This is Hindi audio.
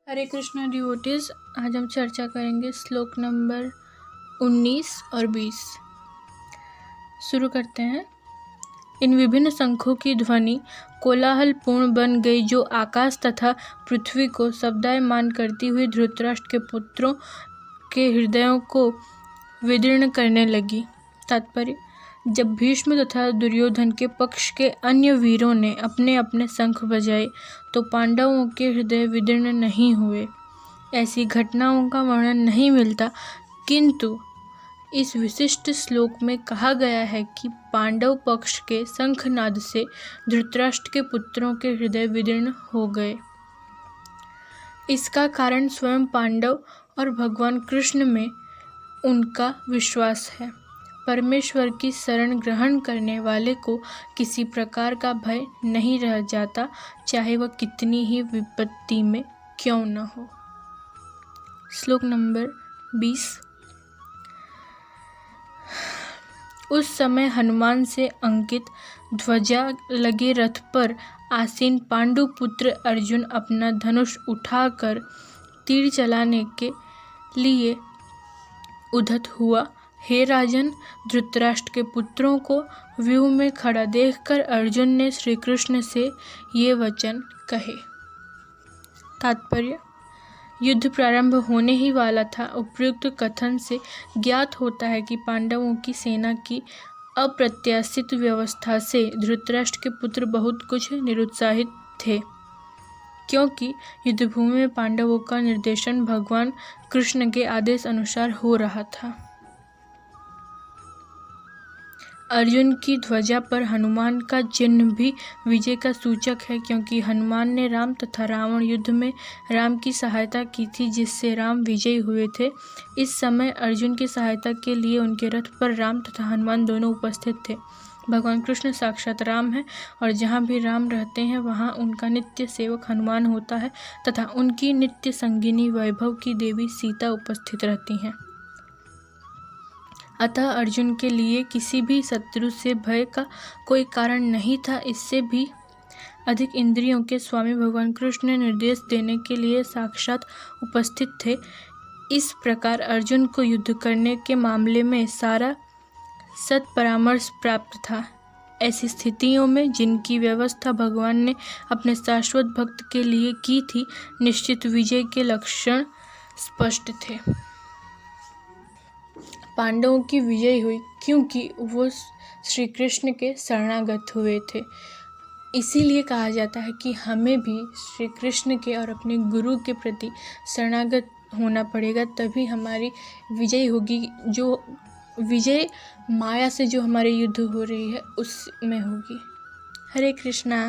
हरे कृष्णा डिवोटीज, आज हम चर्चा करेंगे श्लोक नंबर 19 और 20। शुरू करते हैं। इन विभिन्न शंखों की ध्वनि कोलाहलपूर्ण बन गई, जो आकाश तथा पृथ्वी को शब्दायमान करती हुई धृतराष्ट्र के पुत्रों के हृदयों को विदीर्ण करने लगी। तात्पर्य: जब भीष्म तथा दुर्योधन के पक्ष के अन्य वीरों ने अपने अपने शंख बजाए तो पांडवों के हृदय विदीर्ण नहीं हुए। ऐसी घटनाओं का वर्णन नहीं मिलता, किंतु इस विशिष्ट श्लोक में कहा गया है कि पांडव पक्ष के शंखनाद से धृतराष्ट्र के पुत्रों के हृदय विदीर्ण हो गए। इसका कारण स्वयं पांडव और भगवान कृष्ण में उनका विश्वास है। परमेश्वर की शरण ग्रहण करने वाले को किसी प्रकार का भय नहीं रह जाता, चाहे वह कितनी ही विपत्ति में क्यों न हो। श्लोक नंबर 20। उस समय हनुमान से अंकित ध्वजा लगे रथ पर आसीन पांडुपुत्र अर्जुन अपना धनुष उठाकर तीर चलाने के लिए उद्यत हुआ। हे राजन, धृतराष्ट्र के पुत्रों को व्यूह में खड़ा देखकर अर्जुन ने श्री कृष्ण से ये वचन कहे। तात्पर्य: युद्ध प्रारंभ होने ही वाला था। उपयुक्त कथन से ज्ञात होता है कि पांडवों की सेना की अप्रत्याशित व्यवस्था से धृतराष्ट्र के पुत्र बहुत कुछ निरुत्साहित थे, क्योंकि युद्धभूमि में पांडवों का निर्देशन भगवान कृष्ण के आदेश अनुसार हो रहा था। अर्जुन की ध्वजा पर हनुमान का चिन्ह भी विजय का सूचक है, क्योंकि हनुमान ने राम तथा रावण युद्ध में राम की सहायता की थी, जिससे राम विजयी हुए थे। इस समय अर्जुन की सहायता के लिए उनके रथ पर राम तथा हनुमान दोनों उपस्थित थे। भगवान कृष्ण साक्षात राम है और जहाँ भी राम रहते हैं वहाँ उनका नित्य सेवक हनुमान होता है तथा उनकी नित्य संगिनी वैभव की देवी सीता उपस्थित रहती हैं। अतः अर्जुन के लिए किसी भी शत्रु से भय का कोई कारण नहीं था। इससे भी अधिक इंद्रियों के स्वामी भगवान कृष्ण ने निर्देश देने के लिए साक्षात उपस्थित थे। इस प्रकार अर्जुन को युद्ध करने के मामले में सारा सत्परामर्श प्राप्त था। ऐसी स्थितियों में जिनकी व्यवस्था भगवान ने अपने शाश्वत भक्त के लिए की थी, निश्चित विजय के लक्षण स्पष्ट थे। पांडवों की विजय हुई क्योंकि वो श्री कृष्ण के शरणागत हुए थे। इसीलिए कहा जाता है कि हमें भी श्री कृष्ण के और अपने गुरु के प्रति शरणागत होना पड़ेगा, तभी हमारी विजय होगी। जो विजय माया से जो हमारे युद्ध हो रही है उसमें होगी। हरे कृष्णा।